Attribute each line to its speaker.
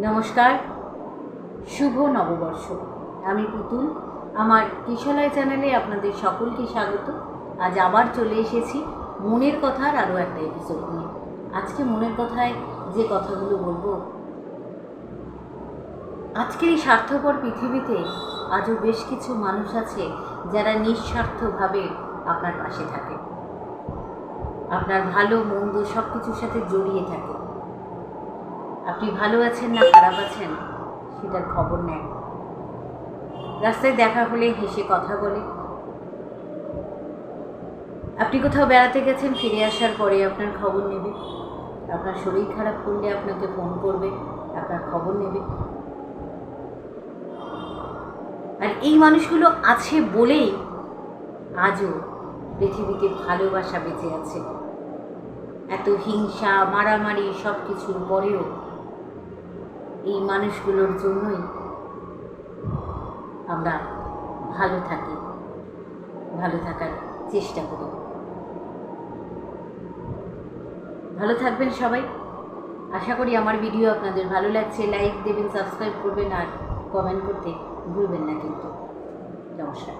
Speaker 1: নমস্কার, শুভ নববর্ষ। আমি পুতুল, আমার কিশলয় চ্যানেলে আপনাদের সকলকে স্বাগত। আজ আবার চলে এসেছি মনের কথার আরও একটা এপিসোড নিয়ে। আজকে মনের কথায় যে কথাগুলো বলবো, আজকের এই স্বার্থপর পৃথিবীতে আজও বেশ কিছু মানুষ আছে যারা নিঃস্বার্থভাবে আপনার পাশে থাকে, আপনার ভালো মন্দ সব কিছুর সাথে জড়িয়ে থাকে। আপনি ভালো আছেন না খারাপ আছেন সেটার খবর নেয়, রাস্তায় দেখা হলে হেসে কথা বলে। আপনি কোথাও বেড়াতে গেছেন, ফিরে আসার পরে আপনার খবর নেবে। আপনার শরীর খারাপ করলে আপনাকে ফোন করবে, আপনার খবর নেবে। আর এই মানুষগুলো আছে বলেই আজও পৃথিবীতে ভালোবাসা বেঁচে আছে। এত হিংসা মারামারি সব কিছুর পরেও এই মানুষগুলোর জন্যই আমরা ভালো থাকি, ভালো থাকার চেষ্টা করি। ভালো থাকবেন সবাই। আশা করি আমার ভিডিও আপনাদের ভালো লাগছে। লাইক দেবেন, সাবস্ক্রাইব করবেন আর কমেন্ট করতে ভুলবেন না কিন্তু। নমস্কার।